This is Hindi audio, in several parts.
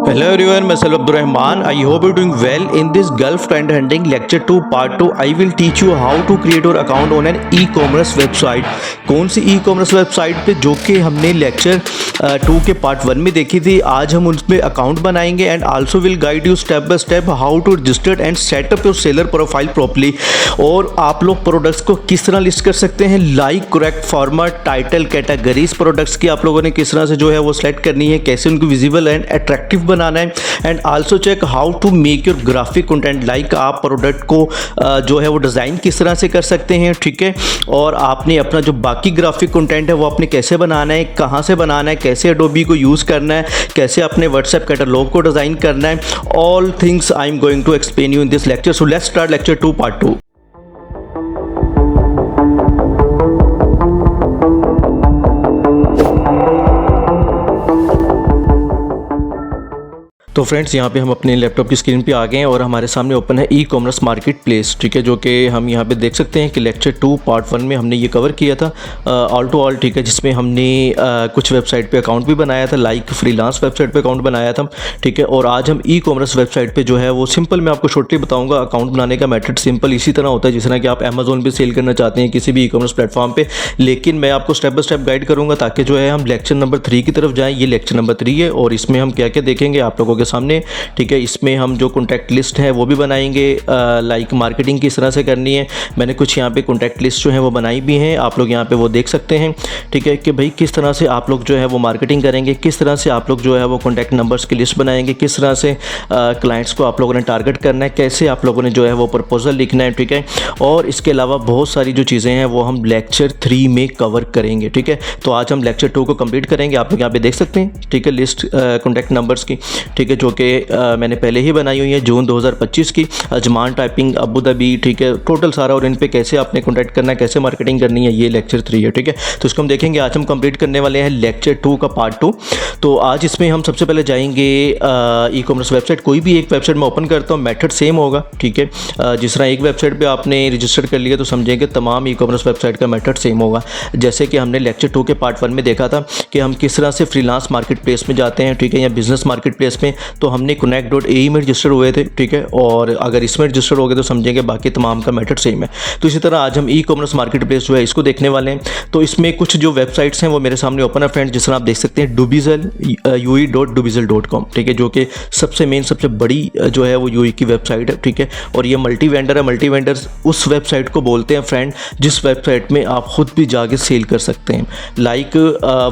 Hello everyone, myself Abdurrahman. I hope you're doing well. In this Gulf Trend Hunting Lecture 2 Part 2, I will teach you how to create your account on an e-commerce website. कौन सी e-commerce वेबसाइट पे जो कि हमने लेक्चर 2 के पार्ट 1 में देखी थी, आज हम उसमें अकाउंट बनाएंगे and also will guide you step by step how to register and set up your seller profile properly. और आप लोग प्रोडक्ट्स को किस तरह लिस्ट कर सकते हैं, like correct format, title, categories products की आप लोगों ने किस तरह से जो है वो सेलेक्ट करनी है, कैसे उनको विजिबल एंड अट्रैक्टिव बनाना है and also check how to make your graphic content, like आप प्रोडक्ट को जो है वो डिज़ाइन किस तरह से कर सकते हैं, ठीक है। और आपने अपना जो बाकी ग्राफिक कंटेंट है वो आपने कैसे बनाना है, कहाँ से बनाना है, कैसे एडोबी को यूज़ करना है, कैसे अपने व्हाट्सएप कैटलॉग को डिज़ाइन करना है। All things I am going to explain you in this lecture. So let's start lecture 2 part 2। तो फ्रेंड्स, यहाँ पे हम अपने लैपटॉप की स्क्रीन पे आ गए हैं और हमारे सामने ओपन है ई कॉमर्स मार्केट प्लेस, ठीक है, जो कि हम यहाँ पे देख सकते हैं कि लेक्चर 2 पार्ट 1 में हमने ये कवर किया था ऑल टू ऑल, ठीक है, जिसमें हमने कुछ वेबसाइट पे अकाउंट भी बनाया था, लाइक फ्रीलांस वेबसाइट पे अकाउंट बनाया था, ठीक है। और आज हम ई कॉमर्स वेबसाइट पे जो है वो सिंपल मैं आपको शॉर्टली बताऊँगा। अकाउंट बनाने का मेथड सिंपल इसी तरह होता है जिस तरह कि आप अमेजोन पर सेल करना चाहते हैं, किसी भी ई कॉमर्स प्लेटफॉर्म पर, लेकिन मैं आपको स्टेप बाय स्टेप गाइड करूँगा ताकि जो है हम लेक्चर नंबर 3 की तरफ जाएँ। ये लेक्चर नंबर 3 है और इसमें हम क्या क्या देखेंगे आप लोगों के सामने, ठीक है। इसमें हम जो कॉन्टैक्ट लिस्ट है वो भी बनाएंगे, लाइक मार्केटिंग किस तरह से करनी है। मैंने कुछ यहाँ पे कॉन्टैक्ट लिस्ट जो है वो बनाई भी हैं, आप लोग यहाँ पे वो देख सकते हैं, ठीक है, कि भाई किस तरह से आप लोग जो है वो मार्केटिंग करेंगे, किस तरह से आप लोग जो है वो कॉन्टैक्ट नंबर्स की लिस्ट बनाएंगे, किस तरह से क्लाइंट्स को आप लोगों ने टारगेट करना है, कैसे आप लोगों ने जो है वो प्रपोजल लिखना है, ठीक है। और इसके अलावा बहुत सारी जो चीज़ें हैं वो हम लेक्चर 3 में कवर करेंगे, ठीक है। तो आज हम लेक्चर 2 को कंप्लीट करेंगे, आप लोग यहाँ पे देख सकते हैं, ठीक है, लिस्ट कॉन्टैक्ट नंबर्स की, ठीक है, जो कि मैंने पहले ही बनाई हुई है जून 2025 की, अजमान टाइपिंग अबू धाबी, ठीक है, टोटल सारा। और इन पे कैसे आपने कॉन्टैक्ट करना है, कैसे मार्केटिंग करनी है, ये लेक्चर 3 है, ठीक है। तो इसको हम देखेंगे। आज हम कंप्लीट करने वाले हैं लेक्चर 2 का पार्ट 2। तो आज इसमें हम सबसे पहले जाएंगे ई कॉमर्स वेबसाइट, कोई भी एक वेबसाइट मैं ओपन करता हूँ, मेथड सेम होगा, ठीक है। जिस तरह एक वेबसाइट पर आपने रजिस्टर कर लिया तो समझेंगे तमाम ई कॉमर्स वेबसाइट का मेथड सेम होगा। जैसे कि हमने लेक्चर 2 के पार्ट 1 में देखा था कि हम किस तरह से फ्रीलांस मार्केट प्लेस में जाते हैं, ठीक है, या बिजनेस मार्केट प्लेस में, तो हमने connect.ae में रजिस्टर हुए थे, ठीक है। और अगर इसमें रजिस्टर हो गए तो समझेंगे बाकी तमाम का मेथड सेम है। तो इसी तरह आज हम ई कॉमर्स मार्केट प्लेस जो है इसको देखने वाले हैं। तो इसमें कुछ जो वेबसाइट्स हैं वो मेरे सामने ओपन है फ्रेंड्स, जिस तरह आप देख सकते हैं Dubizzle, ue.dubizzle.com, ठीक है, जो कि सबसे मेन सबसे बड़ी जो है वो यूई की वेबसाइट है, ठीक है। और ये मल्टी वेंडर है। मल्टी वेंडर्स उस वेबसाइट को बोलते हैं फ्रेंड जिस वेबसाइट में आप खुद भी जाके सेल कर सकते हैं। लाइक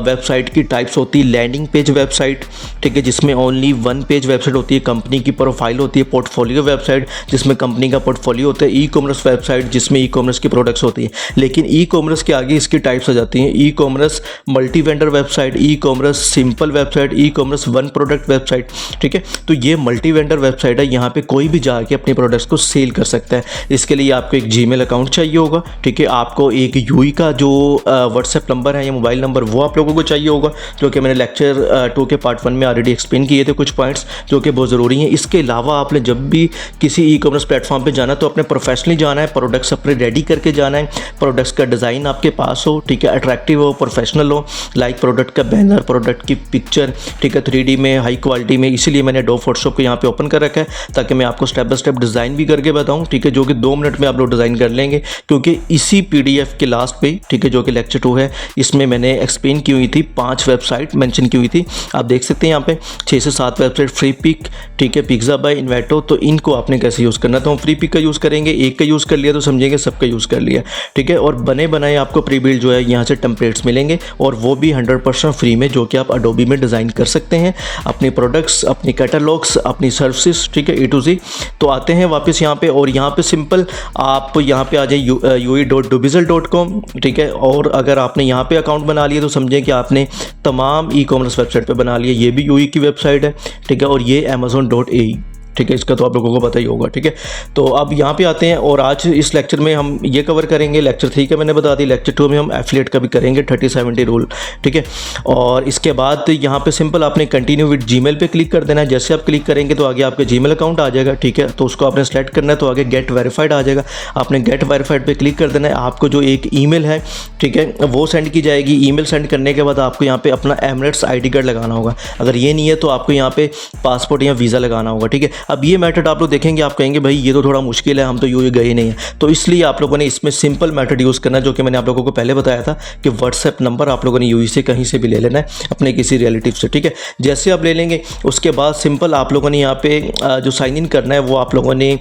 वेबसाइट की टाइप्स होती है लैंडिंग पेज वेबसाइट, ठीक है, जिसमें ओनली 1 पेज वेबसाइट होती है, कंपनी की प्रोफाइल होती है, पोर्टफोलियो वेबसाइट जिसमें कंपनी का पोर्टफोलियो होता है, ई कॉमर्स वेबसाइट जिसमें ई कॉमर्स की प्रोडक्ट्स होती है। लेकिन ई कॉमर्स के आगे इसकी टाइप्स आ जाती हैं, e commerce multi vendor website, e commerce simple website, e commerce 1 product website, ठीक है। तो ये मल्टी वेंडर वेबसाइट है, यहाँ पे कोई भी जाके अपने प्रोडक्ट्स को सेल कर सकता है। इसके लिए आपको एक जीमेल अकाउंट चाहिए होगा, ठीक है, आपको एक यूई का जो व्हाट्सएप नंबर है या मोबाइल नंबर वो आप लोगों को चाहिए होगा, जो कि मैंने लेक्चर 2 के पार्ट 1 में ऑलरेडी एक्सप्लेन किए थे कुछ पॉइंट्स जो कि बहुत ज़रूरी हैं। इसके अलावा आपने जब भी किसी ई कॉमर्स प्लेटफॉर्म पे जाना तो अपने प्रोफेशनली जाना है, प्रोडक्ट्स अपने रेडी करके जाना है, प्रोडक्ट्स का डिज़ाइन आपके पास हो, ठीक है, अट्रैक्टिव हो, प्रोफेशनल हो, लाइक प्रोडक्ट का बैनर, प्रोडक्ट की पिक्चर, ठीक है, 3D में हाई क्वालिटी में। इसीलिए मैंने एडोब फोटोशॉप को यहाँ पे ओपन कर रखा है ताकि मैं आपको स्टेप बाय स्टेप डिज़ाइन भी करके बताऊँ, ठीक है, जो कि 2 मिनट में आप लोग डिज़ाइन कर लेंगे, क्योंकि इसी PDF के लास्ट पे, ठीक है, जो कि लेक्चर 2 है, इसमें मैंने एक्सप्लेन की हुई थी 5 वेबसाइट मेंशन की हुई थी। आप देख सकते हैं यहाँ पे 6 से 7 वेबसाइट, फ्री पिक, ठीक है, पिज्जा बाय, इन्वेटो। तो इनको आपने कैसे यूज़ करना, तो हम फ्री पिक का यूज़ करेंगे, एक का यूज़ कर लिया तो समझेंगे सबका यूज़ कर लिया, ठीक है। और बने बनाए आपको प्री बिल्ड जो है यहाँ से टेम्पलेट्स मिलेंगे और वो भी 100% फ्री में, जो कि आप एडोबी में डिज़ाइन कर सकते हैं अपने प्रोडक्ट्स, अपनी कैटलॉग्स, अपनी सर्विसेज, ठीक है, A to Z। तो आते हैं वापस यहाँ पे और यहाँ पे सिंपल आप यहाँ पे आ जाए ue.dubizzle.com, ठीक है। और अगर आपने यहाँ पे अकाउंट बना लिया तो समझें कि आपने तमाम ई कॉमर्स वेबसाइट पे बना लिया। ये भी यूई की वेबसाइट है, ठीक है, और ये amazon.ae, ठीक है, इसका तो आप लोगों को पता ही होगा। ठीक है, तो अब यहाँ पे आते हैं और आज इस लेक्चर में हम ये कवर करेंगे। लेक्चर 3 का मैंने बता दी, लेक्चर 2 में हम एफिलिएट का भी करेंगे 30-70 रूल। ठीक है, और इसके बाद यहाँ पे सिंपल आपने कंटिन्यू विद जीमेल पे क्लिक कर देना है। जैसे आप क्लिक करेंगे तो आगे आपके जीमेल अकाउंट आ जाएगा। ठीक है, तो उसको आपने सेलेक्ट करना है, तो आगे गेट वेरीफाइड आ जाएगा। आपने गेट वेरीफाइड पे क्लिक कर देना है। आपको जो एक ईमेल है, ठीक है, वो सेंड की जाएगी। ईमेल सेंड करने के बाद आपको यहाँ पे अपना एमिरेट्स आईडी कार्ड लगाना होगा। अगर ये नहीं है तो आपको यहाँ पे पासपोर्ट या वीज़ा लगाना होगा। ठीक है, अब ये मेथड आप लोग देखेंगे, आप कहेंगे भाई ये तो थोड़ा मुश्किल है, हम तो यूएई गए नहीं है। तो इसलिए आप लोगों ने इसमें सिंपल मेथड यूज़ करना है, जो कि मैंने आप लोगों को पहले बताया था कि व्हाट्सएप नंबर आप लोगों ने यूएई से कहीं से भी ले लेना है, अपने किसी रिलेटिव से। ठीक है, जैसे आप ले लेंगे उसके बाद सिंपल आप लोगों ने यहाँ पे जो साइन इन करना है वो आप लोगों ने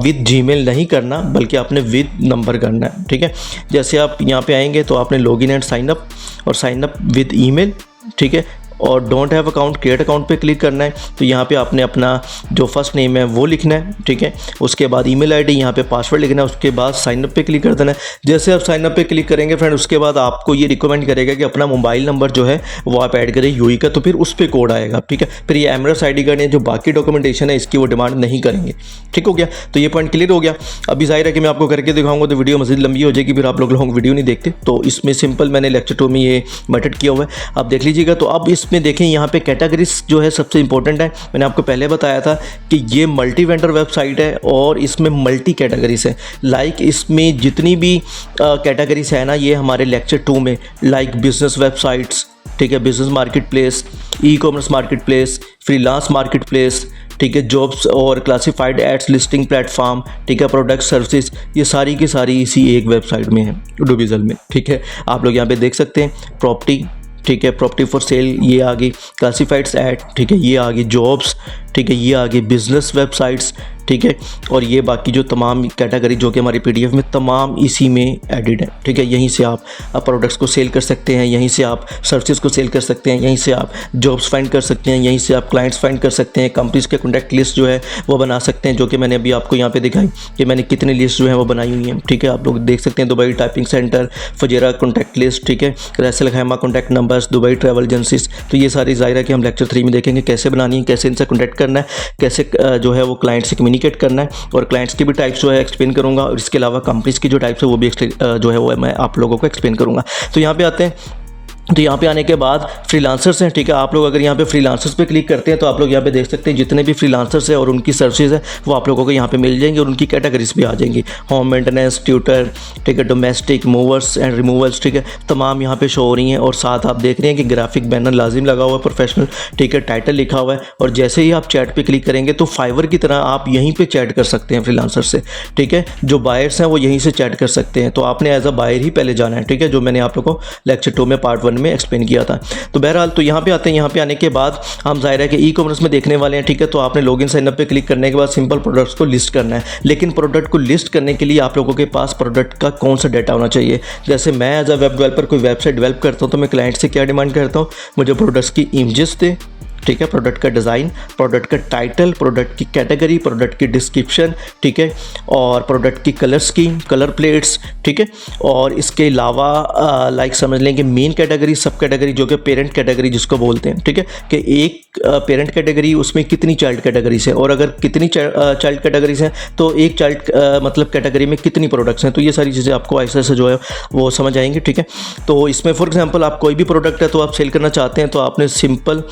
विद जीमेल नहीं करना, बल्कि आपने विद नंबर करना है। ठीक है, जैसे आप यहाँ पे आएंगे तो आपने लॉगिन एंड साइन अप और साइन अप विद ईमेल। ठीक है, और don't have account create account पे क्लिक करना है। तो यहाँ पे आपने अपना जो फर्स्ट नेम है वो लिखना है। ठीक है, उसके बाद ईमेल आईडी, यहाँ पे पासवर्ड लिखना है। उसके बाद साइन अप पे क्लिक कर देना है। जैसे आप साइन अप पे क्लिक करेंगे फ्रेंड, उसके बाद आपको ये रिकमेंड करेगा कि अपना मोबाइल नंबर जो है वो आप ऐड करें यूएई का, तो फिर उस पर कोड आएगा। ठीक है, फिर ये एमिरेट्स आईडी कार्ड है, जो बाकी डॉक्यूमेंटेशन है इसकी वो डिमांड नहीं करेंगे। ठीक हो गया, तो ये पॉइंट क्लियर हो गया। अभी जाहिर है कि मैं आपको करके दिखाऊंगा तो वीडियो मज़ीद लंबी हो जाएगी, फिर आप लोग वीडियो नहीं देखते। तो इसमें सिंपल मैंने लेक्चर 2 में ये मेथड किया हुआ है, आप देख लीजिएगा। तो अब इसमें देखें, यहाँ पे कैटेगरीज जो है सबसे इंपॉर्टेंट है। मैंने आपको पहले बताया था कि ये मल्टी वेंडर वेबसाइट है और इसमें मल्टी कैटेगरीज है। लाइक इसमें जितनी भी कैटेगरीज है ना, ये हमारे लेक्चर 2 में लाइक बिजनेस वेबसाइट्स, ठीक है, business market place, e commerce market place, freelance market place, ठीक है, जॉब्स और क्लासिफाइड एड्स लिस्टिंग प्लेटफॉर्म, ठीक है, प्रोडक्ट सर्विसेज, ये सारी की सारी इसी एक वेबसाइट में है, डूबिजल में। ठीक है, आप लोग यहाँ पे देख सकते हैं प्रॉपर्टी, ठीक है, प्रॉपर्टी फॉर सेल ये आ गई, क्लासिफाइड्स ऐड, ठीक है, ये आ गई जॉब्स, ठीक है, ये आ गई बिजनेस वेबसाइट्स, ठीक है, और ये बाकी जो तमाम कैटेगरी जो कि हमारी पीडीएफ में तमाम इसी में एडिड है। ठीक है, यहीं से आप प्रोडक्ट्स को सेल कर सकते हैं, यहीं से आप सर्विसेज को सेल कर सकते हैं, यहीं से आप जॉब्स फाइंड कर सकते हैं, यहीं से आप क्लाइंट्स फाइंड कर सकते हैं, कंपनीज के कॉन्टैक्ट लिस्ट जो है वो बना सकते हैं, जो कि मैंने अभी आपको यहाँ पे दिखाई कि मैंने कितनी लिस्ट जो है वो बनाई हुई है। ठीक है, आप लोग देख सकते हैं Dubai typing centre, Fujairah contact list, ठीक है, Ras al Khaimah contact numbers, Dubai travel agencies. तो ये सारी ज़ाहिर है कि हम लेक्चर 3 में देखेंगे कैसे बनानी है, कैसे इनसे कॉन्टैक्ट करना है, कैसे जो है वो क्लाइंट से कम्युनिकेट करना है, और क्लाइंट्स की भी टाइप्स जो है एक्सप्लेन करूंगा, और इसके अलावा कंपनीज की जो टाइप्स है वो भी जो है वो मैं आप लोगों को एक्सप्लेन करूंगा। तो यहाँ पे आते हैं, तो यहाँ पे आने के बाद फ्रीलांसर्स हैं। ठीक है, आप लोग अगर यहाँ पे फ्रीलांसर्स पे क्लिक करते हैं तो आप लोग यहाँ पे देख सकते हैं जितने भी फ्रीलांसर्स हैं और उनकी सर्विसेज है वो आप लोगों को यहाँ पे मिल जाएंगे, और उनकी कैटेगरीज भी आ जाएंगी। होम मेंटेनेंस, ट्यूटर, ठीक है, डोमेस्टिक, मूवर्स एंड रिमूवल्स, ठीक है, तमाम यहाँ पे शो हो रही हैं। और साथ आप देख रहे हैं कि ग्राफिक बैनर लाजिम लगा हुआ है, प्रोफेशनल, ठीक है, टाइटल लिखा हुआ है। और जैसे ही आप चैट पर क्लिक करेंगे तो फाइवर की तरह आप यहीं पर चैट कर सकते हैं फ्रीलांसर से। ठीक है, जो बायर्स हैं वो यहीं से चैट कर सकते हैं। तो आपने एज अ बायर ही पहले जाना है। ठीक है, जो मैंने आप लोगों को लेक्चर 2 में पार्ट 1 में एक्सप्लेन किया था। तो बहरहाल तो यहाँ पे आते हैं, यहाँ पे आने के बाद हम जाहिर है कि ई कॉमर्स में देखने वाले हैं। ठीक है, तो आपने लॉगिन साइन अप पे क्लिक करने के बाद सिंपल प्रोडक्ट्स को लिस्ट करना है। लेकिन प्रोडक्ट को लिस्ट करने के लिए आप लोगों के पास प्रोडक्ट का कौन सा डेटा होना चाहिए। जैसे मैं एज अ वेब डेवलपर कोई वेबसाइट डेवलप करता हूँ तो मैं क्लाइंट से क्या डिमांड करता हूँ, मुझे प्रोडक्ट्स की इमेजेस दे, ठीक है, प्रोडक्ट का डिज़ाइन, प्रोडक्ट का टाइटल, प्रोडक्ट की कैटेगरी, प्रोडक्ट की डिस्क्रिप्शन, ठीक है, और प्रोडक्ट की कलर स्कीम, कलर प्लेट्स, ठीक है, और इसके अलावा लाइक समझ लें कि मेन कैटेगरी, सब कैटेगरी जो कि पेरेंट कैटेगरी जिसको बोलते हैं। ठीक है, कि एक पेरेंट कैटेगरी उसमें कितनी चाइल्ड कैटेगरीज हैं, और अगर कितनी चाइल्ड कैटेगरीज हैं तो एक चाइल्ड मतलब कैटेगरी में कितनी प्रोडक्ट्स हैं। तो ये सारी चीज़ें आपको ऐसे ऐसे जो है वो समझ आएंगी। ठीक है, तो इसमें फॉर एग्जांपल आप कोई भी प्रोडक्ट है तो आप सेल करना चाहते हैं तो आपने सिंपल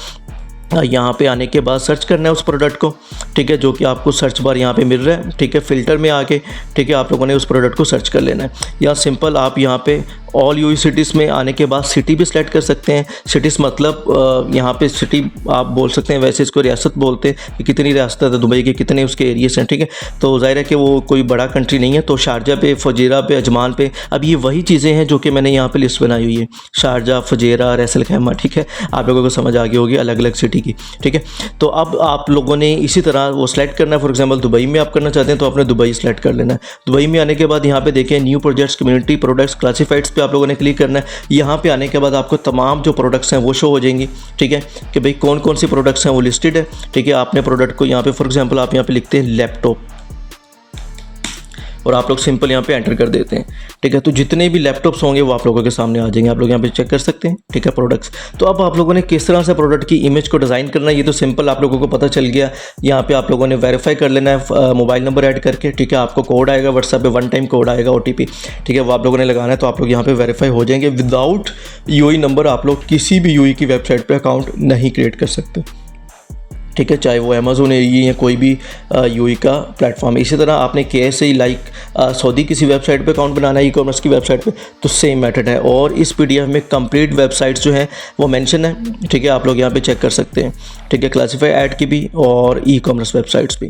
यहाँ पे आने के बाद सर्च करना है उस प्रोडक्ट को। ठीक है, जो कि आपको सर्च बार यहाँ पे मिल रहा है। ठीक है, फ़िल्टर में आके, ठीक है, आप लोगों ने उस प्रोडक्ट को सर्च कर लेना है। या सिंपल आप यहाँ पे ऑल यूएई सिटीज़ में आने के बाद सिटी भी सिलेक्ट कर सकते हैं। सिटीज़ मतलब यहाँ पे सिटी आप बोल सकते हैं, वैसे इसको रियासत बोलते हैं कि कितनी रियासत है दुबई के, कितने उसके एरियाज हैं। ठीक है, तो जाहिर है कि वो कोई बड़ा कंट्री नहीं है। तो शारजा पे, फजेरा पे, अजमान पे, अब ये वही चीज़ें हैं जो कि मैंने यहाँ पे लिस्ट बनाई हुई है, शारजा, फजेरा, रैसल खैमा। ठीक है, आप लोगों को समझ आ गई होगी अलग अलग सिटी की। ठीक है, तो अब आप लोगों ने इसी तरह वो सेलेक्ट करना है। फॉर एग्जांपल दुबई में आप करना चाहते हैं तो आपने दुबई सेलेक्ट कर लेना है। दुबई में आने के बाद यहाँ पे देखें new projects, community products, classifieds पे आप लोगों ने क्लिक करना है। यहाँ पे आने के बाद आपको तमाम जो प्रोडक्ट्स हैं वो शो हो जाएंगी। ठीक है, कि भाई कौन कौन सी प्रोडक्ट्स हैं वो लिस्टेड है। ठीक है, आपने प्रोडक्ट को यहाँ पे फॉर एग्जांपल आप यहाँ पे लिखते हैं लैपटॉप। और आप लोग सिंपल यहाँ पे एंटर कर देते हैं, ठीक है। तो जितने भी लैपटॉप्स होंगे वो आप लोगों के सामने आ जाएंगे, आप लोग यहाँ पे चेक कर सकते हैं, ठीक है, प्रोडक्ट्स। तो अब आप लोगों ने किस तरह से प्रोडक्ट की इमेज को डिज़ाइन करना है ये तो सिंपल आप लोगों को पता चल गया। यहाँ पे आप लोगों ने वेरीफाई कर लेना है मोबाइल नंबर ऐड करके, ठीक है। आपको कोड आएगा व्हाट्सएप पे, 1 टाइम कोड आएगा OTP, ठीक है, वो आप लोगों ने लगाना है। तो आप लोग यहाँ पे वेरीफाई हो जाएंगे। विदाउट UI नंबर आप लोग किसी भी UI की वेबसाइट पे अकाउंट नहीं क्रिएट कर सकते, ठीक है, चाहे वो अमेज़ोन है या कोई भी UI का प्लेटफॉर्म है। इसी तरह आपने KSA लाइक सऊदी किसी वेबसाइट पे अकाउंट बनाना है ई-कॉमर्स की वेबसाइट पे, तो सेम मेथड है। और इस PDF में कंप्लीट वेबसाइट्स जो हैं वो मेंशन है, ठीक है, आप लोग यहाँ पे चेक कर सकते हैं, ठीक है, क्लासीफाई ऐड की भी और ई-कॉमर्स वेबसाइट्स भी,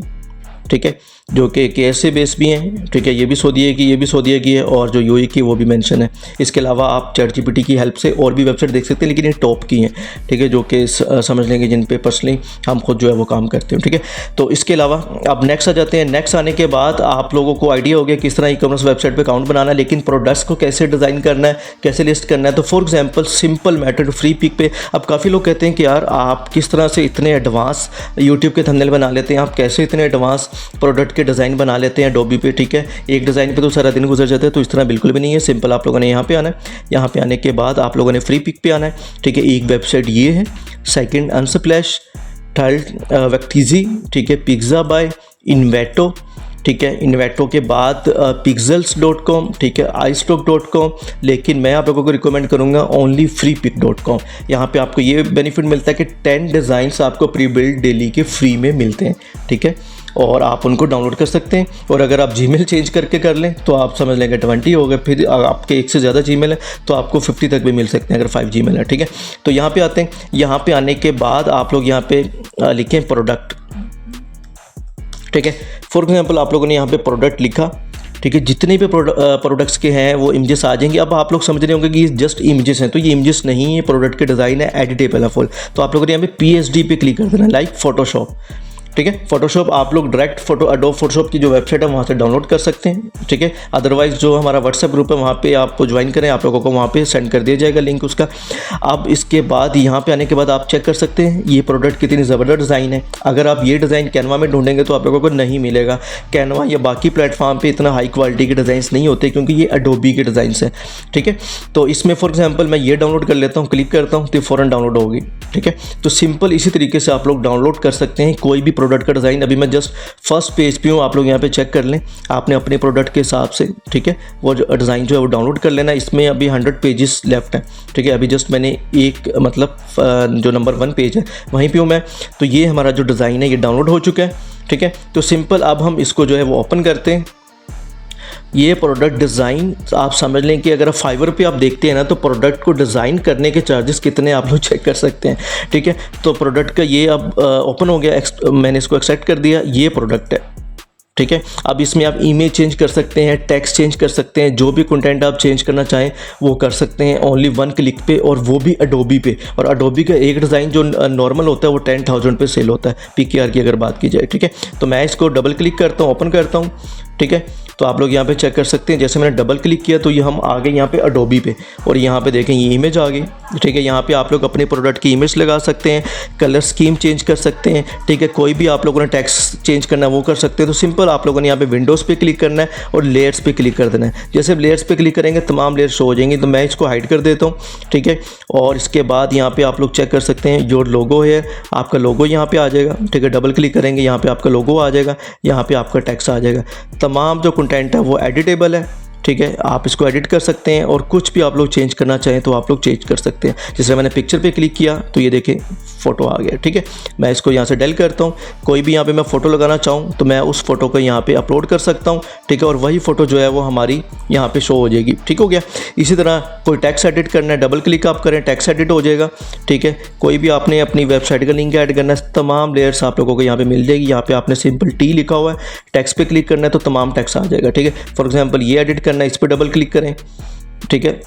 ठीक है, जो कि KSA बेस भी हैं, ठीक है, ये भी सऊदी की, ये भी सऊदी की है, और जो UI की वो भी मेंशन है। इसके अलावा आप ChatGPT की हेल्प से और भी वेबसाइट देख सकते हैं, लेकिन ये टॉप की हैं, ठीक है, जो कि समझ लेंगे जिन पे पर्सनली हम खुद जो है वो काम करते हैं, ठीक है। तो इसके अलावा अब नेक्स्ट आ जाते हैं। नेक्स्ट आने के बाद आप लोगों को आइडिया हो गया किस तरह ई-कॉमर्स वेबसाइट पर अकाउंट बनाना है, लेकिन प्रोडक्ट्स को कैसे डिज़ाइन करना है, कैसे लिस्ट करना है। तो for example simple method Freepik पे, अब काफ़ी लोग कहते हैं कि यार आप किस तरह से इतने एडवांस यूट्यूब के थंबनेल बना लेते हैं, आप कैसे इतने एडवांस प्रोडक्ट के डिज़ाइन बना लेते हैं Adobe पे, ठीक है, एक डिज़ाइन पे तो सारा दिन गुजर जाता है। तो इस तरह बिल्कुल भी नहीं है। सिंपल आप लोगों ने यहाँ पे आना है, यहाँ पे आने के बाद आप लोगों ने फ्री पिक पे आना है, ठीक है। एक वेबसाइट ये है, सेकंड अनस्प्लैश, थर्ड वेक्टिजी, ठीक है, पिज्ज़ा बाय, इन्वेटो, ठीक है, इन्वेटो के बाद pixels.com, ठीक है, iStock.com, लेकिन मैं आप लोगों को रिकमेंड करूँगा ओनली freepik.com। यहाँ पे आपको ये बेनिफिट मिलता है कि 10 डिज़ाइंस आपको प्री बिल्ड डेली के फ्री में मिलते हैं, ठीक है, और आप उनको डाउनलोड कर सकते हैं। और अगर आप जीमेल चेंज करके कर लें तो आप समझ लेंगे 20 हो गए। फिर आपके एक से ज़्यादा जीमेल है तो आपको 50 तक भी मिल सकते हैं अगर 5 जीमेल है, ठीक है। तो यहाँ पे आते हैं, यहाँ पे आने के बाद आप लोग यहाँ पे लिखें प्रोडक्ट, ठीक है। फॉर एग्जांपल आप लोगों ने यहाँ पे प्रोडक्ट लिखा, ठीक है, जितने भी प्रोडक्ट्स के हैं वो इमेजेस आ जाएंगे। अब आप लोग समझ रहे होंगे कि ये जस्ट इमेजेस हैं, तो ये इमेजेस नहीं है, प्रोडक्ट के डिज़ाइन है, एडिटेबल है फुल। तो आप लोगों ने यहाँ पे PSD पे क्लिक कर देना, लाइक फोटोशॉप, ठीक है। फोटोशॉप आप लोग डायरेक्ट एडोब फोटोशॉप की जो वेबसाइट है वहाँ से डाउनलोड कर सकते हैं, ठीक है। अदरवाइज जो हमारा व्हाट्सएप ग्रुप है वहाँ पे आप ज्वाइन करें, आप लोगों को वहाँ पे सेंड कर दिया जाएगा लिंक उसका। अब इसके बाद यहाँ पे आने के बाद आप चेक कर सकते हैं ये प्रोडक्ट कितनी ज़बरदस्त डिज़ाइन है। अगर आप ये डिज़ाइन कैनवा में ढूंढेंगे तो आप लोगों को नहीं मिलेगा। कैनवा या बाकी प्लेटफॉर्म पर इतना हाई क्वालिटी के डिज़ाइंस नहीं होते क्योंकि ये एडोबी के डिज़ाइंस हैं, ठीक है। तो इसमें फॉर एग्जाम्पल मैं ये डाउनलोड कर लेता हूँ, क्लिक करता हूँ तो फ़ौरन डाउनलोड होगी, ठीक है। तो सिंपल इसी तरीके से आप लोग डाउनलोड कर सकते हैं कोई भी प्रोडक्ट का डिज़ाइन। अभी मैं जस्ट फर्स्ट पेज पे हूँ, आप लोग यहाँ पे चेक कर लें आपने अपने प्रोडक्ट के हिसाब से, ठीक है, वो जो डिज़ाइन जो है वो डाउनलोड कर लेना। इसमें अभी 100 पेजेस लेफ्ट हैं, ठीक है। अभी जस्ट मैंने एक मतलब जो नंबर 1 पेज है वहीं पे हूँ मैं। तो ये हमारा जो डिज़ाइन है ये डाउनलोड हो चुका है, ठीक है। तो सिंपल अब हम इसको जो है वो ओपन करते हैं। ये प्रोडक्ट डिज़ाइन आप समझ लें कि अगर फाइवर पे आप देखते हैं ना तो प्रोडक्ट को डिज़ाइन करने के चार्जेस कितने आप लोग चेक कर सकते हैं, ठीक है। तो प्रोडक्ट का ये अब ओपन हो गया, मैंने इसको एक्सेप्ट कर दिया, ये प्रोडक्ट है, ठीक है। अब इसमें आप इमेज चेंज कर सकते हैं, टेक्स्ट चेंज कर सकते हैं, जो भी कंटेंट आप चेंज करना चाहें वो कर सकते हैं ओनली 1 क्लिक पे, और वो भी एडोबी पे। और एडोबी का एक डिज़ाइन जो नॉर्मल होता है वो 10,000 पे सेल होता है PKR की अगर बात की जाए, ठीक है। तो मैं इसको डबल क्लिक करता हूँ, ओपन करता हूँ, ठीक है। तो आप लोग यहाँ पे चेक कर सकते हैं, जैसे मैंने डबल क्लिक किया तो ये हम आ गए यहाँ पे एडोबी पे, और यहाँ पे देखें ये इमेज आ गई, ठीक है। यहाँ पे आप लोग अपने प्रोडक्ट की इमेज लगा सकते हैं, कलर स्कीम चेंज कर सकते हैं, ठीक है। कोई भी आप लोगों ने टेक्स्ट चेंज करना है वो कर सकते हैं। तो सिंपल आप लोगों ने यहाँ पे विंडोज़ पे क्लिक करना है और लेयर्स पे क्लिक कर देना है। जैसे लेयर्स पे क्लिक करेंगे तमाम लेयर्स शो हो जाएंगी, तो मैं इसको हाइड कर देता हूँ, ठीक है। और इसके बाद यहाँ पे आप लोग चेक कर सकते हैं जो लोगो है, आपका लोगो यहाँ पे आ जाएगा, ठीक है। डबल क्लिक करेंगे यहाँ पे आपका लोगो आ जाएगा, यहाँ पे आपका टेक्स्ट आ जाएगा। तमाम जो कंटेंट है वो एडिटेबल है, ठीक है। आप इसको एडिट कर सकते हैं और कुछ भी आप लोग चेंज करना चाहें तो आप लोग चेंज कर सकते हैं। जैसे मैंने पिक्चर पे क्लिक किया तो ये देखें फ़ोटो आ गया, ठीक है। मैं इसको यहाँ से डेल करता हूँ। कोई भी यहाँ पे मैं फ़ोटो लगाना चाहूँ तो मैं उस फ़ोटो को यहाँ पे अपलोड कर सकता हूँ, ठीक है। और वही फ़ोटो जो है वो हमारी यहाँ पे शो हो जाएगी, ठीक हो गया। इसी तरह कोई टेक्स्ट एडिट करना है, डबल क्लिक आप करें, टेक्स्ट एडिट हो जाएगा, ठीक है। कोई भी आपने अपनी वेबसाइट का लिंक ऐड करना है, तमाम लेयर्स आप लोगों को यहाँ पर मिल जाएगी। यहाँ पर आपने सिंपल T लिखा हुआ है, टेक्स्ट पे क्लिक करना है तो तमाम टेक्स्ट आ जाएगा, ठीक है। फॉर एग्जाम्पल ये एडिट करना है, इस पर डबल क्लिक करें, ठीक है।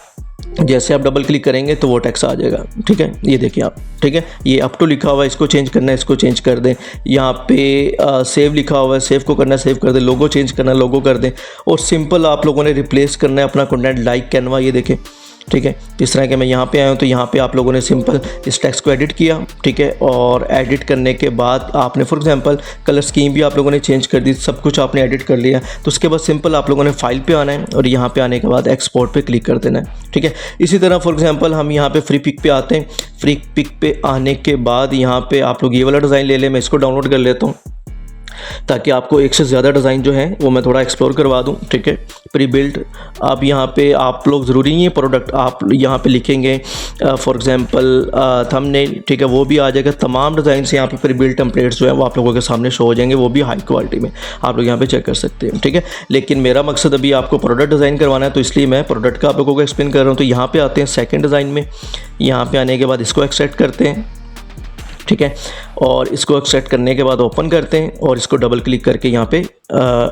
जैसे आप डबल क्लिक करेंगे तो वो टेक्स्ट आ जाएगा, ठीक है। ये देखिए आप, ठीक है। ये अप टू लिखा हुआ है, इसको चेंज करना है, इसको चेंज कर दें। यहाँ पे सेव लिखा हुआ है, सेव को करना है, सेव कर दें। लोगो चेंज करना है, लोगो कर दें। और सिंपल आप लोगों ने रिप्लेस करना है अपना कंटेंट, लाइक कैनवा, ये देखें, ठीक है। इस तरह के मैं यहाँ पे आया हूँ, तो यहाँ पे आप लोगों ने सिंपल इस टेक्स्ट को एडिट किया, ठीक है। और एडिट करने के बाद आपने फॉर एग्जांपल कलर स्कीम भी आप लोगों ने चेंज कर दी, सब कुछ आपने एडिट कर लिया। तो उसके बाद सिंपल आप लोगों ने फाइल पे आना है और यहाँ पे आने के बाद एक्सपोर्ट पे क्लिक कर देना है, ठीक है। इसी तरह फॉर एग्जांपल हम यहाँ पे फ्री पिक पे आते हैं। फ्री पिक पे आने के बाद यहाँ पे आप लोग ये वाला डिज़ाइन ले लें, मैं इसको डाउनलोड कर लेता हूँ ताकि आपको एक से ज़्यादा डिज़ाइन जो है वो मैं थोड़ा एक्सप्लोर करवा दूं, ठीक है। प्री बिल्ड, अब यहाँ पे आप लोग ज़रूरी नहीं है प्रोडक्ट आप यहाँ पे लिखेंगे फॉर एग्जांपल थंबनेल, ठीक है, वो भी आ जाएगा। तमाम डिज़ाइन से यहाँ पे प्री बिल्ड टेम्पलेट्स जो है वो आप लोगों के सामने शो हो जाएंगे, वो भी हाई क्वालिटी में आप लोग यहाँ पे चेक कर सकते हैं, ठीक है। लेकिन मेरा मकसद अभी आपको प्रोडक्ट डिज़ाइन करवाना है, तो इसलिए मैं प्रोडक्ट का आप लोगों को एक्सप्लेन कर रहा हूँ। तो यहाँ पर आते हैं सेकेंड डिज़ाइन में, यहाँ पर आने के बाद इसको एक्सट्रैक्ट करते हैं, ठीक है। और इसको एक्सट्रैक्ट करने के बाद ओपन करते हैं और इसको डबल क्लिक करके यहाँ पे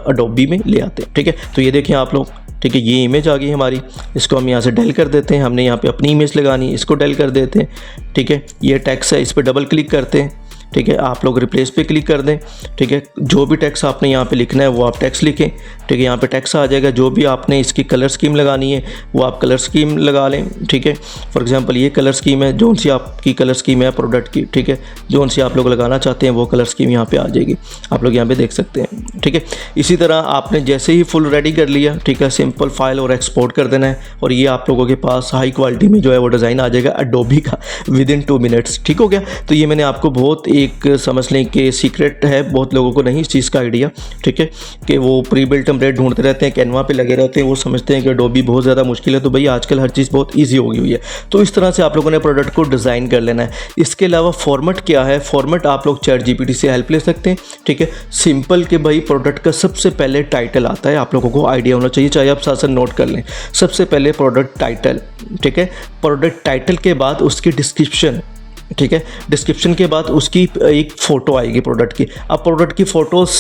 अडोबी में ले आते हैं, ठीक है। तो ये देखिए आप लोग, ठीक है, ये इमेज आ गई हमारी। इसको हम यहाँ से डेल कर देते हैं, हमने यहाँ पे अपनी इमेज लगानी, इसको डेल कर देते हैं, ठीक है। ये टेक्स्ट है, इस पर डबल क्लिक करते हैं, ठीक है। आप लोग रिप्लेस पे क्लिक कर दें, ठीक है। जो भी टेक्स्ट आपने यहाँ पे लिखना है वो आप टेक्स्ट लिखें, ठीक है। यहाँ पे टेक्स्ट आ जाएगा। जो भी आपने इसकी कलर स्कीम लगानी है वो आप कलर स्कीम लगा लें, ठीक है। फॉर एग्जांपल ये कलर स्कीम है, जो सी आपकी कलर स्कीम है प्रोडक्ट की, ठीक है, जो सी आप लोग लगाना चाहते हैं वो कलर स्कीम यहाँ पे आ जाएगी, आप लोग यहाँ पे देख सकते हैं, ठीक है। इसी तरह आपने जैसे ही फुल रेडी कर लिया, ठीक है, सिंपल फाइल और एक्सपोर्ट कर देना है और ये आप लोगों के पास हाई क्वालिटी में जो है वो डिज़ाइन आ जाएगा एडोबी का विदिन 2 मिनट्स, ठीक हो गया। तो ये मैंने आपको बहुत एक समझ लें कि सीक्रेट है, बहुत लोगों को नहीं इस चीज़ का आइडिया, ठीक है, कि वो प्री बिल्ट टेम्पलेट ढूंढते रहते हैं, कैनवा पे लगे रहते हैं, वो समझते हैं कि एडोबी बहुत ज़्यादा मुश्किल है। तो भाई आजकल हर चीज़ बहुत ईजी हो गई हुई है। तो इस तरह से आप लोगों ने प्रोडक्ट को डिज़ाइन कर लेना है। इसके अलावा फॉर्मेट क्या है, फॉर्मेट आप लोग चैट जीपीटी से हेल्प ले सकते हैं, ठीक है। सिंपल कि भाई प्रोडक्ट का सबसे पहले टाइटल आता है, आप लोगों को आइडिया होना चाहिए, चाहे आप साथ साथ नोट कर लें। सबसे पहले प्रोडक्ट टाइटल, ठीक है। प्रोडक्ट टाइटल के बाद उसकी डिस्क्रिप्शन, ठीक है। डिस्क्रिप्शन के बाद उसकी एक फ़ोटो आएगी प्रोडक्ट की। अब प्रोडक्ट की फ़ोटोज़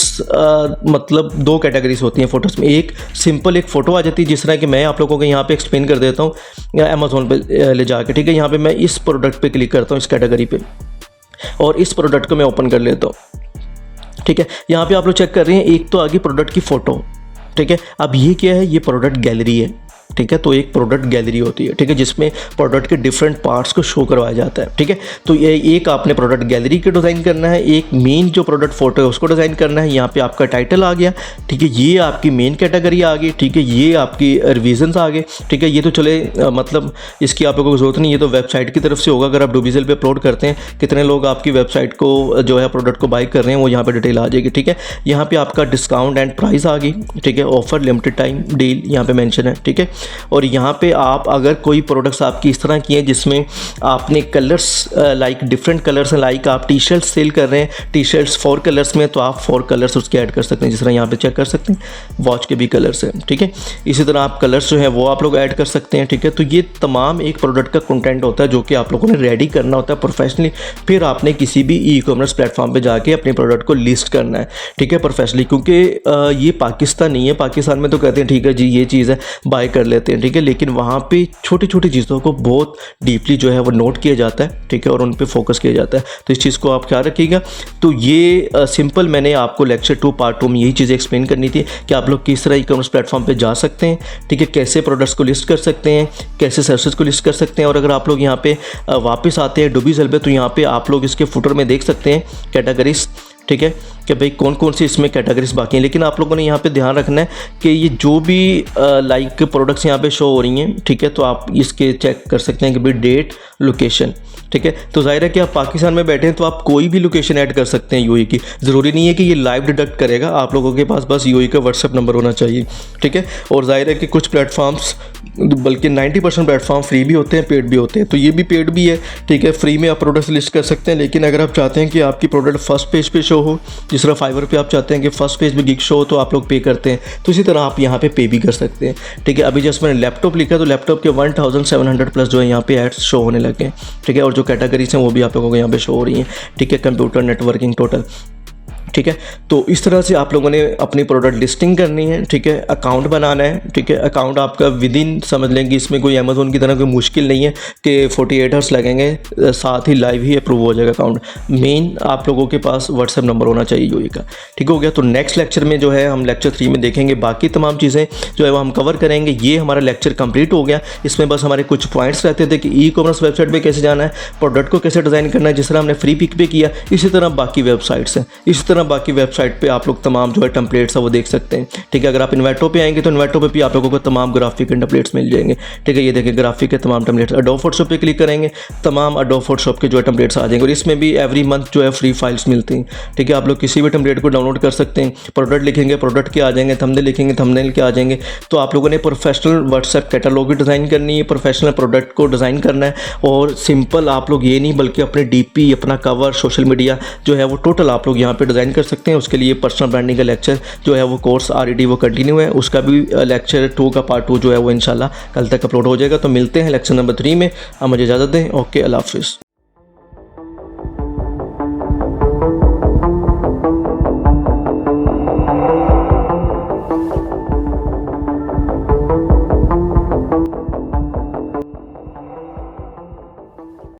मतलब 2 कैटेगरीज होती हैं फ़ोटोज़ में। एक सिंपल एक फ़ोटो आ जाती है, जिस तरह कि मैं आप लोगों को यहाँ पे एक्सप्लेन कर देता हूँ अमेज़ोन पे ले जाके, ठीक है। यहाँ पे मैं इस प्रोडक्ट पे क्लिक करता हूँ, इस कैटेगरी पे, और इस प्रोडक्ट को मैं ओपन कर लेता हूँ, ठीक है। यहाँ पर आप लोग चेक कर रहे हैं, एक तो आ गई प्रोडक्ट की फ़ोटो, ठीक है। अब ये क्या है, ये प्रोडक्ट गैलरी है, ठीक है। तो एक प्रोडक्ट गैलरी होती है, ठीक है, जिसमें प्रोडक्ट के डिफरेंट पार्ट्स को शो करवाया जाता है, ठीक है। तो ये एक आपने प्रोडक्ट गैलरी को डिज़ाइन करना है, एक मेन जो प्रोडक्ट फोटो है उसको डिज़ाइन करना है। यहाँ पे आपका टाइटल आ गया, ठीक है, ये आपकी मेन कैटेगरी आ गई, ठीक है, ये आपकी रिविजन्स आ गए, ठीक है। ये तो चले मतलब इसकी आप लोगों को जरूरत नहीं, ये तो वेबसाइट की तरफ से होगा। अगर आप डूबीज़ल पे अपलोड करते हैं, कितने लोग आपकी वेबसाइट को जो है प्रोडक्ट को बाई कर रहे हैं, वो यहाँ पर डिटेल आ जाएगी, ठीक है। यहाँ पर आपका डिस्काउंट एंड प्राइस आ गई, ठीक है, ऑफर, लिमिटेड टाइम डील यहाँ पर मैंशन है, ठीक है। और यहाँ पे आप अगर कोई प्रोडक्ट्स आपकी इस तरह की हैं जिसमें आपने कलर्स लाइक डिफरेंट कलर्स हैं, लाइक आप टी शर्ट्स सेल कर रहे हैं, टी शर्ट्स 4 कलर्स में, तो आप 4 कलर्स उसके ऐड कर सकते हैं, जिस तरह यहाँ पे चेक कर सकते हैं वॉच के भी कलर्स हैं, ठीक है। इसी तरह आप कलर्स जो है वो आप लोग ऐड कर सकते हैं, ठीक है। तो ये तमाम एक प्रोडक्ट का कंटेंट होता है जो कि आप लोगों ने रेडी करना होता है प्रोफेशनली। फिर आपने किसी भी ई कॉमर्स प्लेटफॉर्म पर जाके अपने प्रोडक्ट को लिस्ट करना है, ठीक है, प्रोफेशनली। क्योंकि ये पाकिस्तान नहीं है, पाकिस्तान में तो कहते हैं ठीक है जी ये चीज़ है, बाय कर लेते हैं, ठीक है, लेकिन वहाँ पे छोटी छोटी चीज़ों को बहुत डीपली जो है वो नोट किया जाता है, ठीक है, और उन पे फोकस किया जाता है। तो इस चीज़ को आप ख्याल रखिएगा। तो ये सिंपल मैंने आपको लेक्चर 2 पार्ट 2 में यही चीज़ें एक्सप्लेन करनी थी कि आप लोग किस तरह ई कॉमर्स प्लेटफॉर्म पे जा सकते हैं, ठीक है, कैसे प्रोडक्ट्स को लिस्ट कर सकते हैं, कैसे सर्विसेज को लिस्ट कर सकते हैं। और अगर आप लोग यहाँ पे वापस आते हैं डूबीज़ल पे, तो यहाँ पे आप लोग इसके फुटर में देख सकते हैं कैटेगरीज, ठीक है, कि भाई कौन कौन सी इसमें कैटेगरीज बाकी हैं। लेकिन आप लोगों ने यहाँ पे ध्यान रखना है कि ये जो भी लाइक प्रोडक्ट्स यहाँ पे शो हो रही हैं, ठीक है, तो आप इसके चेक कर सकते हैं कि भाई डेट, लोकेशन, ठीक है। तो जाहिर है कि आप पाकिस्तान में बैठे हैं तो आप कोई भी लोकेशन ऐड कर सकते हैं यूएई की, ज़रूरी नहीं है कि ये लाइव डिडक्ट करेगा, आप लोगों के पास बस यूएई का व्हाट्सएप नंबर होना चाहिए, ठीक है। और जाहिर है कि कुछ प्लेटफॉर्म्स, बल्कि 90% प्लेटफॉर्म फ्री भी होते हैं, पेड भी होते हैं, तो ये भी पेड भी है, ठीक है। फ्री में आप प्रोडक्ट्स लिस्ट कर सकते हैं, लेकिन अगर आप चाहते हैं कि आपकी प्रोडक्ट फर्स्ट पेज पे शो हो, जिस तरह फाइवर पे आप चाहते हैं कि फर्स्ट पेज पे गिग शो हो, तो आप लोग पे करते हैं, तो इसी तरह आप यहाँ पे पे भी कर सकते हैं, ठीक है। अभी जस्ट मैंने लैपटॉप लिखा तो लैपटॉप के 1700 प्लस जो है यहाँ पे एड्स शो होने लगे हैं, ठीक है। और जो कैटेगरीज हैं वो भी आप लोगों को यहाँ पे शो हो रही हैं, ठीक है, कंप्यूटर, नेटवर्किंग, टोटल। ठीक है। तो इस तरह से आप लोगों ने अपनी प्रोडक्ट लिस्टिंग करनी है, ठीक है, अकाउंट बनाना है, ठीक है। अकाउंट आपका विद इन समझ लें कि इसमें कोई अमेज़ोन की तरह कोई मुश्किल नहीं है कि 48 आवर्स लगेंगे, साथ ही लाइव ही अप्रूव हो जाएगा अकाउंट। मेन आप लोगों के पास व्हाट्सएप नंबर होना चाहिए यूई का, ठीक हो गया। तो नेक्स्ट लेक्चर में जो है हम लेक्चर 3 में देखेंगे बाकी तमाम चीज़ें जो है वो हम कवर करेंगे। ये हमारा लेक्चर कंप्लीट हो गया। इसमें बस हमारे कुछ पॉइंट्स रहते थे कि ई कॉमर्स वेबसाइट पर कैसे जाना है, प्रोडक्ट को कैसे डिज़ाइन करना है, जिस तरह हमने फ्री पिक पे किया, इसी तरह बाकी वेबसाइट्स हैं, इसी तरह बाकी वेबसाइट पे आप लोग तमाम जो है टेम्पलेट्स है वो देख सकते हैं, ठीक है। अगर आप इन्वेटो पे आएंगे तो इन्वेटो पे भी आप लोगों को तमाम ग्राफिक के टेम्पलेट्स मिल जाएंगे, ठीक है। ये देखिए ग्राफिक के तमाम टेम्पलेट्स। एडोब फोटोशॉप पे क्लिक करेंगे, तमाम एडोब फोटोशॉप के जो है टेम्पलेट्स आ जाएंगे, और इसमें भी एवरी मंथ जो है फ्री फाइल्स मिलती हैं, ठीक है। आप लोग किसी भी टेम्पलेट को डाउनलोड कर सकते हैं। प्रोडक्ट लिखेंगे, प्रोडक्ट के आ जाएंगे, थंबनेल लिखेंगे, थंबनेल के आ जाएंगे। तो आप लोगों ने प्रोफेशनल व्हाट्सएप कैटलॉग भी डिज़ाइन करनी है, प्रोफेशनल प्रोडक्ट को डिज़ाइन करना है, और सिंपल आप लोग ये नहीं बल्कि अपने डीपी, अपना कवर, सोशल मीडिया जो है वो टोटल आप लोग यहाँ पे डिज़ाइन कर सकते हैं। उसके लिए पर्सनल ब्रांडिंग का लेक्चर जो है वो कोर्स RED वो कंटिन्यू है, उसका भी लेक्चर 2 का पार्ट 2 जो है वो इंशाल्लाह कल तक अपलोड हो जाएगा। तो मिलते हैं लेक्चर नंबर 3 में। आप मुझे इजाज़त दें। ओके, अल्लाह हाफिज़।